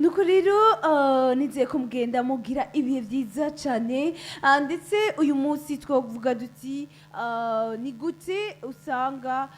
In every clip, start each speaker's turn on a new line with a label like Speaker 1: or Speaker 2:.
Speaker 1: nuko rero nizeye ko mugenda mugira ibihe byiza cyane ndetse uyu munsi twavuga duti ni gute usanga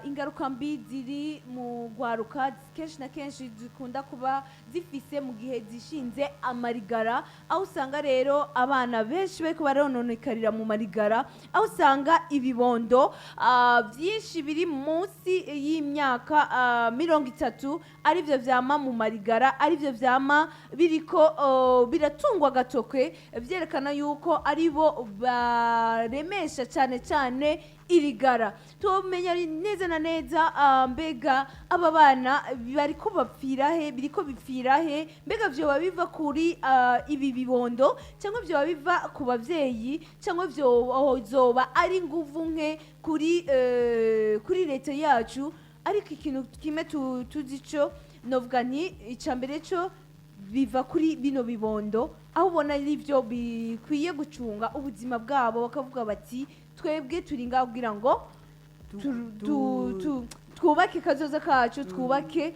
Speaker 1: ingaruka mbi ziri mu rwaruka kenshi na kenshi zikunda kuba zifise mu gihe zishinze amarigara, aho usanga rero abana benshi bariko barononekarira mu marigara, aho usanga ibibondo byinshi biri munsi y'imyaka 30 arivyo vyama mu marigara, arivyo vyama biriko biratungwa gatokwe, vyerekana yuko aribo baremesha cyane cyane irigara. Tumenya neza na neza mbega aba bana bariko bapfira he, biriko bipfira he, mbega vyoba biva kuri ibi bibondo cyangwa vyoba biva ku bavyeyi cyangwa vyoba ari nguvu nke kuri leta yacu. Ariko ikintu kimwe tuzi cyo novuga nti icambere cyo biva kuri bino bibondo, aho ubona n'ivyo bikwiye gucunga ubuzima bwabo, bakavuga bati twebwe turi ngaho kugira ngo twubake kazoza kacu, twubake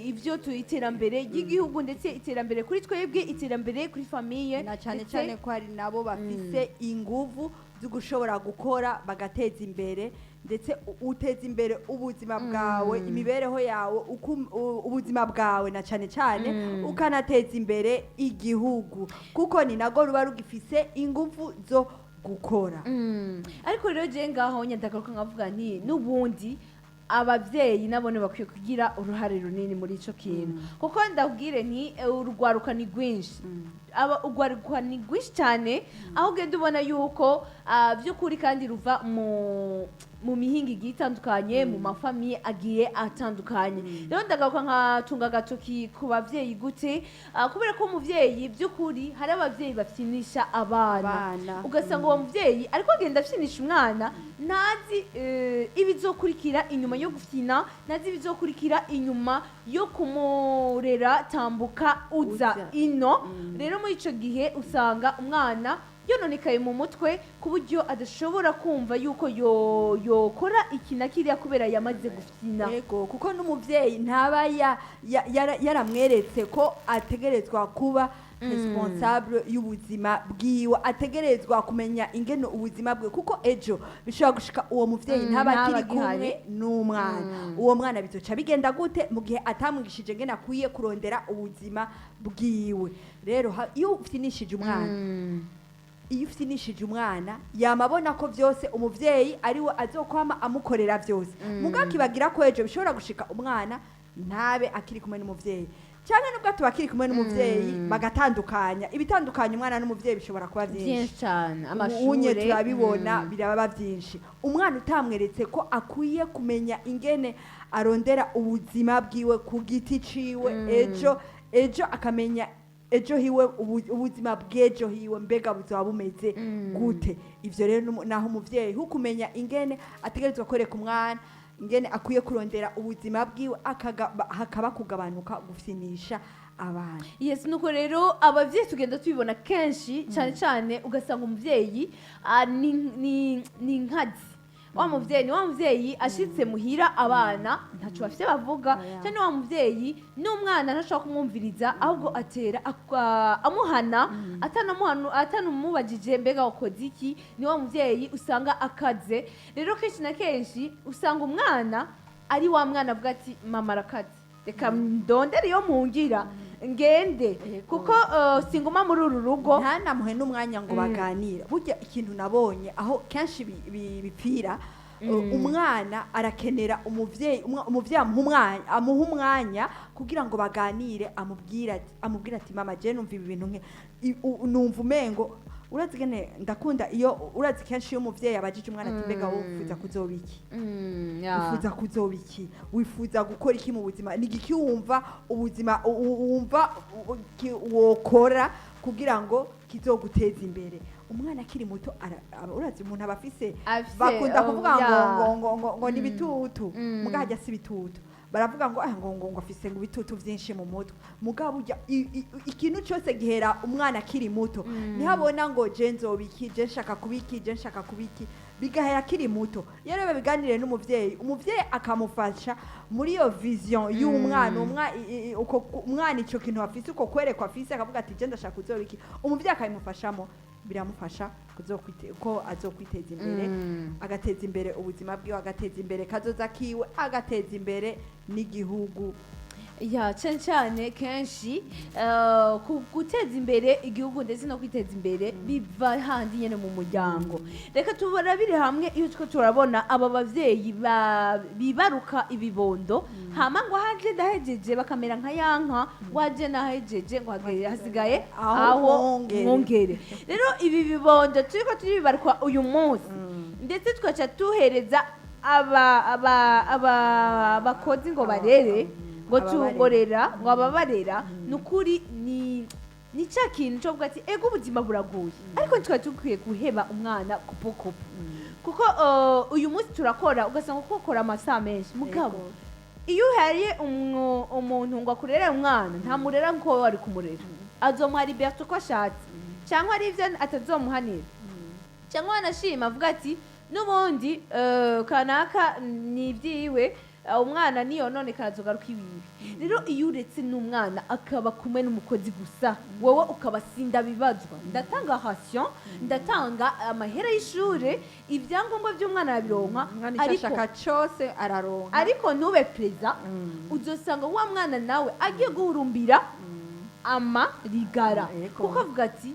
Speaker 1: ivyo iterambere ry'igihugu ndetse iterambere kuri twebwe, iterambere kuri famiye,
Speaker 2: na cyane cyane ko hari nabo bafise inguvu zo gushobora gukora bagateza imbere, ndetse uteza imbere ubuzima bwawe, imibereho yawe, ubuzima bwawe na cyane cyane ukanateza imbere igihugu, kuko ni nago ruba rugifise inguvu zo gukora.
Speaker 1: Ariko rero je ngaho nyandagaruka nkavuga nti n'ubundi abavyeyi nabone bakwiye kugira uruhare runini muri ico kintu, kuko ndabwire nti urwaruka ni rwinshi, urwaruka ni rwinshi cyane, aho ugenda ubona yuko by'ukuri kandi ruva mu mihinga igiye itandukanye, mu mafamiye agiye atandukanye. Rero ndagaruka nkatunga agatoki ku bavyeyi gute, kubera ko umuvyeyi by'ukuri hari abavyeyi bafyinisha abana, ugasanga uwo muvyeyi ariko agenda afyinisha umwana, ntazi ibizokurikira inyuma yo gufyina, ntazi ibizokurikira inyuma yo kumurera tambuka uza ino. Rero muri ico gihe usanga umwana yononekaye mu mutwe ku buryo adashobora kumva yuko yokora iki na kiriya kubera yamaze gufyina.
Speaker 2: Yego, kuko n'umuvyeyi ntaba yaramweretse ko ategerezwa kuba responsable y'ubuzima bwiwe, ategerezwa kumenya ingene ubuzima bwe, kuko ejo bishobora gushika uwo muvyeyi ntaba akiri kumwe n'umwana. Uwo mwana bizoca bigenda gute mu gihe atamwigishije ngene akwiye kurondera ubuzima bwiwe? Rero iyo ufyinishije umwana yamabona ko vyose umuvyeyi ariwe azokwama amukorera vyose, mugakibagira ko ejo bishobora gushika umwana ntabe akiri kumwe n'umuvyeyi, cyane nubwo tuba akiri kumwe n'umuvyeyi bagatandukanya. Ibitandukanye umwana n'umuvyeyi bishobora kuba vyinshi
Speaker 1: cyane,
Speaker 2: unye turabibona biraba vyinshi. Umwana utamweretse ko akwiye kumenya ingene arondera ubuzima bwiwe ku giti ciwe, ejo akamenya ejo hiwe ubuzima bw'ejo hiwe mbega buzaba bumeze gute. Ivyo rero naho umuvyeyi hukumenya ingene ategerezwa kwereka umwana ingene akwiye kurondera ubuzima bwiwe, hakaba kugabanuka gufyinisha abana.
Speaker 1: Yes, nuko rero abavyeyi tugenda tubibona kenshi cyane cyane, ugasanga umuvyeyi ni nkazi wa muvyeyi ashitse muhira abana ntaco bafite bavuga, cyane wa muvyeyi n'umwana ntashobora kumwumviriza, ahubwo atera amuhana atanumubajije mbega wakoze iki. Ni wa muvyeyi usanga akaze. Rero kenshi na kenshi usanga umwana ari wa mwana avuga ati mama arakaze, reka ndondere iyo mungira ngende, kuko singuma muri uru rugo.
Speaker 2: Ntanamuhe n'umwanya ngo baganire. Burya ikintu nabonye aho kenshi bipfira, umwana arakenera umuvyeyi amuha umwanya kugira ngo baganire, amubwira ati mama je numva ibi bintu numva umengo urazi gene ndakunda. Iyo urazi kenshi iyo umuvyeyi abajije umwana ati mbega wowe wifuza kuzoba iki, wifuza kuzoba iki, wifuza gukora iki mu buzima, ni igiki wumva ubuzima wumva wokora kugira ngo kizoguteza imbere. Umwana akiri muto urazi umuntu abafise bakunda kuvuga ngo ni bitutu, muga hajya si bitutu, baravuga ngo afise ngo bitutu vyinshi mu mutwe. Mugabo ujya ikintu cyose gihera umwana akiri muto, ntihabona ngo je nzobiki, je nshaka kubiki, je nshaka kubiki. bigahera akiri muto iyo rero babiganiriye n'umuvyeyi umuvyeyi akamufasha muri iyo vision y'umwana umwana ico kintu afise uko kwerekwa afise akavuga ati je ndashaka kuzoba iki umuvyeyi akabimufashamo biramufasha ko azokwiteza imbere agateza imbere ubuzima bwiwe agateza imbere kazoza kiwe agateza imbere n'igihugu
Speaker 1: ya cyane cyane kenshi guteza imbere igihugu ndetse no kwiteza imbere biva handi nyine mu muryango reka tubarabire hamwe iyo turabona aba bavyeyi bibaruka ibibondo hama ngo haje ndahejeje bakamera nka yanka waje nahejeje ngo hasigaye aho mwongere rero ibi bibondo turiko turibarukwa uyu munsi ndetse tukaca tuhereza abakozi ngo barere ngo tungorera ngo ababarera nukuri ni cya kintu cyo ati ego ubuzima buragoye ariko twari dukwiye guheba umwana kupokopo kuko uyu munsi turakora ugasanga ukora amasaha menshi mugabo iyo uhariye umuntu ngo akurere umwana ntamurera nko wari kumurera azomuha liberté ko ashatse cyangwa ari ibyo atazomuhanira cyangwa wanashima avuga ati n'ubundi kanaka ni ibyiwe umwana niyo none karazogaruka ibibi rero iyo uretse n'umwana akaba kumwe n'umukozi gusa wowe ukabasinda bibazwa ndatanga ration ndatanga amahera y'ishure ibyangombwa by'umwana yabironka
Speaker 2: ariko cyose araronka
Speaker 1: ariko ntube preza uzosanga wa mwana nawe agiye guhurumbira Irigara kuko avuga ati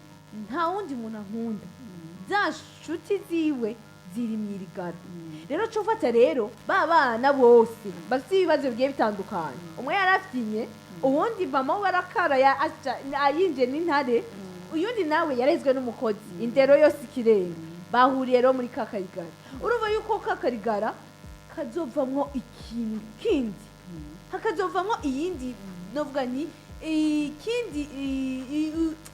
Speaker 1: nta wundi muntu ankunda za nshuti ziwe ziri mu Irigara rero cufata rero bana bose bafite ibibazo bigiye bitandukanye umwe yarafinye uwundi mama barakara ayinje n'intare uyundi nawe yarezwe n'umukozi indero yose ikirere bahuriye rero muri Irigara urumva yuko Irigara kazovamwo ikintu kindi hakazovamwo iyindi novuga ni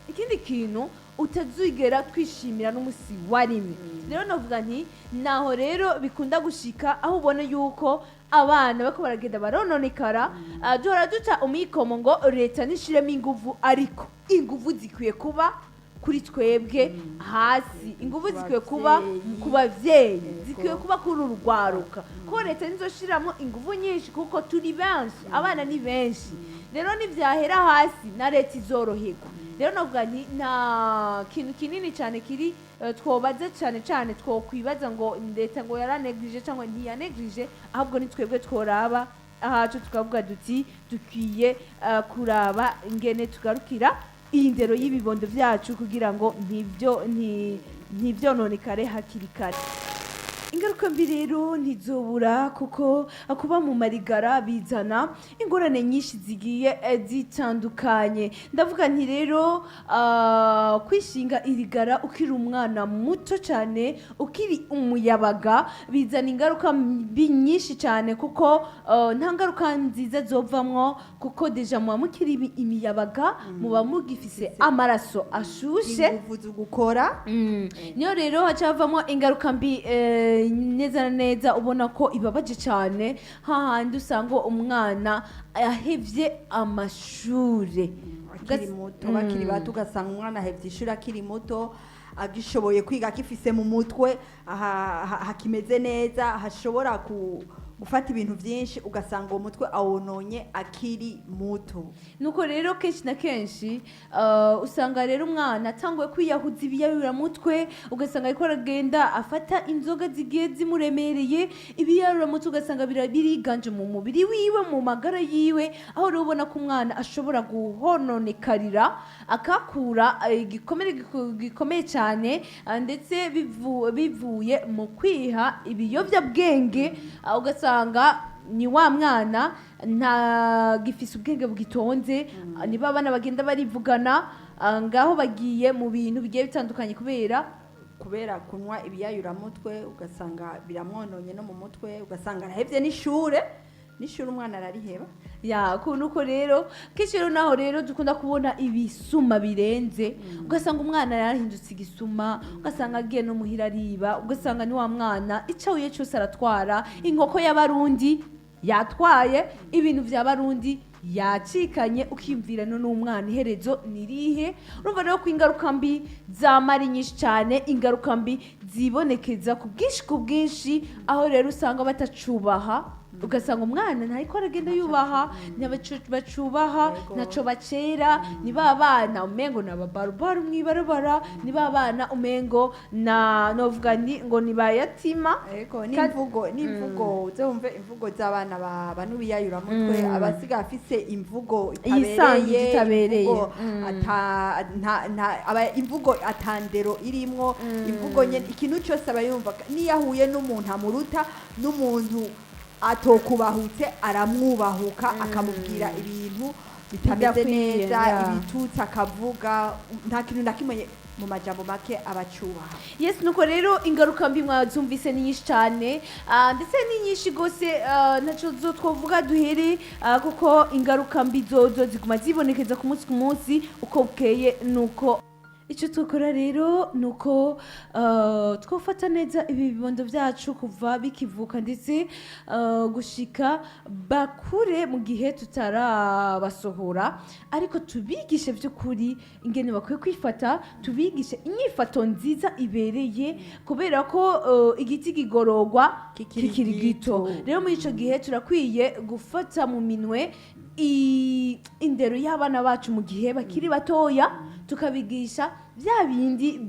Speaker 1: ikindi kintu utazigera twishimira n'umusi warimwe rero novuga nti naho rero bikunda gushika aho ubona yuko abana bako baragenda barononekara duhora duca umwikomo ngo leta nishiremo inguvu ariko inguvu zikwiye kuba kuri twebwe hasi inguvu zikwiye kuba ku bavyeyi zikwiye kuba kuri urwaruka ko leta nizoshiramo inguvu nyinshi kuko turi benshi abana ni benshi rero nivyahera hasi na leta izoroherwa rero novuga nti nta kintu kinini cyane kiri twobaza cyane twokwibaza ngo leta ngo yaranegirije cyangwa ntiyanegirije ahubwo ni twebwe tworaba ahacu tukavuga duti dukwiye kuraba ingene tugarukira iyi ndero y'ibibondo byacu kugira ngo ntivyononekare hakiri kare ingaruka mbi rero ntizobura kuko kuba mu Irigara bizana ingorane nyinshi zigiye zitandukanye ndavuga nti rero kwishinga Irigara ukiri umwana muto cyane ukiri umuyabaga bizana ingaruka mbi nyinshi cyane kuko nta ngaruka nziza zovamwo kuko deja muba mukiri imiyabaga muba mugifise amaraso ashushe
Speaker 2: inguvu gukora
Speaker 1: niyo rero hacavamo ingaruka mbi neza na neza ubona ko ibabaje cyane hahandi usanga umwana yahevye amashure
Speaker 2: akiri muto bakiri bato ugasanga umwana ahevye ishuri akiri muto agishoboye kwiga akifise mu mutwe hakimeze neza hashobora gufata ibintu byinshi ugasanga uwo mutwe awononye akiri muto
Speaker 1: nuko rero kenshi na kenshi usanga rero umwana atanguye kwiyahuza ibiyayuramutwe ugasanga ariko aragenda afata inzoga zigiye zimuremereye ibiyayuramutwe ugasanga biriganje mu mubiri wiwe mu magara yiwe aho rero ubona ko umwana ashobora guhononekarira akakura igikomere gikomeye cyane ndetse bivuye mu kwiha ibiyobyabwenge ugasanga ni wa mwana nta gifise ubwenge bugitonze niba abana bagenda barivugana ngaho bagiye mu bintu bigiye bitandukanye
Speaker 2: kubera kunywa ibiyayuramutwe ugasanga biramwononye no mu mutwe ugasanga arahevye n'ishure umwana arariheba
Speaker 1: nuko rero kenshi rero naho rero dukunda kubona ibisuma birenze ugasanga umwana yarahindutse igisuma ugasanga agiye no muhira ariba ugasanga ni wa mwana icahuye cyose aratwara inkoko y'abarundi yatwaye ibintu by'abarundi yacikanye ukiyumvira none umwana iherezo nirihe. Urumva rero ko ingaruka mbi zamara nyinshi cyane, ingaruka mbi zibonekeza ku bwinshi aho rero usanga batacubaha, ugasanga umwana ntariko aragenda yubaha, bacubaha naco bacera, ni ba bana umengo na babarubaru mwibarabara, ni ba bana umengo na novuga ngo ni bayatima.
Speaker 2: Ego n'imvugo uzumve imvugo z'abana banu biyayura mutwe, abasiga afise imvugo itabereye, imvugo atandero irimwo, imvugo nyene ikintu cyose abayumva, niyahuye n'umuntu amuruta, n'umuntu atokubahutse aramwubahuka akamubwira ibintu bitameze neza, ibitutsi akavuga, nta kintu nakimwe mu majambo make abacubaha.
Speaker 1: Yes, nuko rero ingaruka mbi mwazumvise ni nyinshi cyane, ndetse ni nyinshi gose, naco zo twovuga duhere, kuko ingaruka mbi zozo ziguma zibonekeza ku munsi uko bukeye nuko. Icyo tukora rero nuko twofata neza ibi bibondo byacu kuva bikivuka ndetse gushika bakure mu gihe tutarabasohora, ariko tubigishe by'ukuri ingene bakwiye kwifata, tubigishe inyifato nziza ibereye, kubera ko igiti kigororwa kikiri gito. Rero muri ico gihe turakwiye gufata mu minwe indero y'abana bacu mu gihe bakiri batoya, tukabigisha bya bindi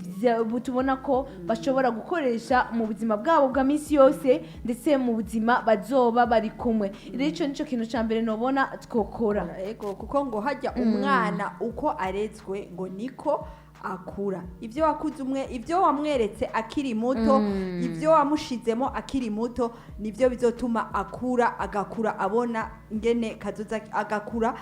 Speaker 1: tubona ko bashobora gukoresha mu buzima bwabo bwa minsi yose, ndetse mu buzima bazoba bari kumwe. Rero ico nico kintu ca mbere nobona twokora.
Speaker 2: Ego kuko ngo hajya umwana uko arezwe ngo niko akura. Ibyo wakuze ibyo wamweretse akiri muto, ibyo wamushizemo akiri muto, nibyo bizotuma agakura abona ingene kazoza, agakura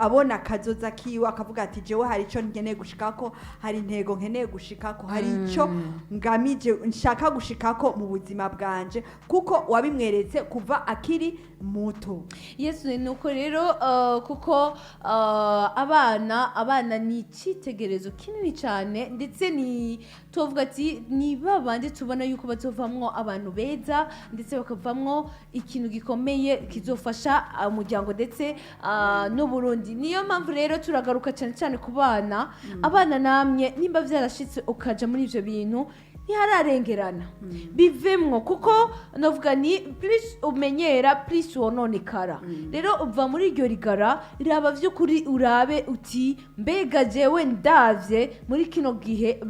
Speaker 2: abona kazoza kiwe, akavuga ati jewe hari ico nkeneye gushikako, hari intego nkeneye gushikako, hari ico ngamije nshaka gushikako mu buzima bwanje, kuko wabimweretse kuva akiri muto.
Speaker 1: Yes, nuko rero kuko abana ni icitegerezo kinini cyane, ndetse ni tuvuga ati ni babandi tubona yuko bazovamwo abantu beza, ndetse bakavamwo ikintu gikomeye kizofasha umuryango ndetse n'Uburundi. Niyo mpamvu rero turagaruka cyane ku bana. Abana namwe nimba vyarashitse ukaja muri ivyo bintu ntihararengerana, bivemwo, kuko navuga ni plus umenyera plus wononekara. Rero uva muri iryo rigara, raba vy'ukuri urabe uti mbega jewe ndavye muri kino gihe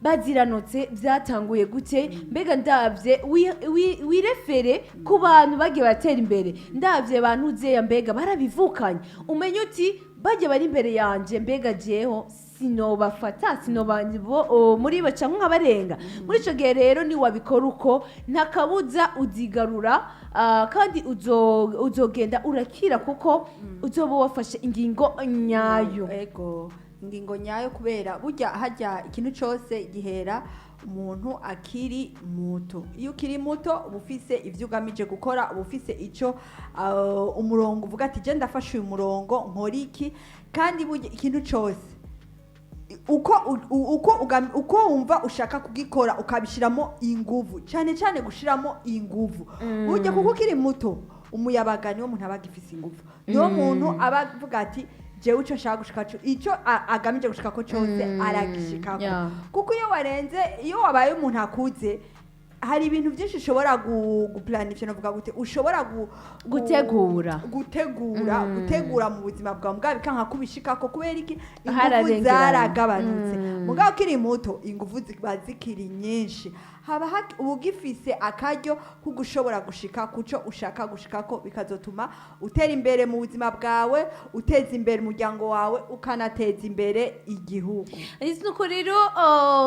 Speaker 1: baziranotse byatanguye gute, mbega ndavye wirefere ku bantu bagiye batera imbere, ndavye bantu uzeya mbega barabivukanye, umenye uti bagiye bari imbere yanje, mbega jeho sinobafata muri bo canke nkabarenga. Muri ico gihe rero ni wabikora uko, nta kabuza uzigarura, kandi uzogenda urakira, kuko uzoba wafashe ingingo nyayo.
Speaker 2: Ego ingingo nyayo, kubera burya hajya ikintu cyose gihera umuntu akiri muto. Iyo ukiri muto uba ufise ivyo ugamije gukora, uba ufise ico umurongo uvuga ati je ndafashe uyu murongo nkora iki. Kandi burya ikintu cyose uko wumva ushaka kugikora ukabishiramo inguvu, cyane gushiramo inguvu. Burya kuko ukiri muto umuyabaga niwo muntu aba agifise inguvu, niwo muntu aba avuga ati jewe ico nshaka gushikako, ico agamije gushikako cyose aragishikako. Kuko iyo wabaye umuntu akuze, hari ibintu byinshi ushobora guplanifya, navuga gute, ushobora gutegura mu buzima bwawe, mugabo bikanka kubishikako, kubera iki inguvu zaragabanutse. Mugabo ukiri muto inguvu ziba zikiri nyinshi, haba ubugifise akaryo ko gushobora gushika kuco ushaka gushikako, bikazotuma utera imbere mu buzima bwawe, uteza imbere umuryango wawe, ukanateza imbere igihugu.
Speaker 1: Nuko rero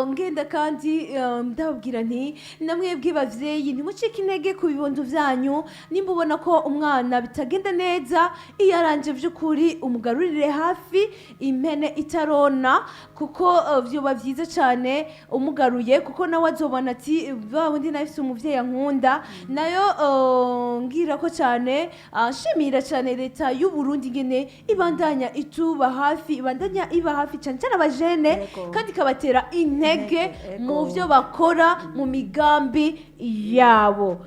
Speaker 1: ngenda kandi ndababwira nti namwebwe bavyeyi ntimucike intege ku bibondo vyanyu. Nimba ubona ko umwana bitagenda neza, iyo aranje vy'ukuri umugarurire hafi, impene itarona, kuko vyoba vyiza cane umugaruye, kuko nawe azobona ati babundi nafise umuvyeyi ankunda. Nayo ngira ko cyane shimira cyane leta y'u Burundi ngene ibandanya ituba hafi, ibandanya iba hafi cyane abajene, kandi kabatera intege mu vyo bakora mu migambi yabo.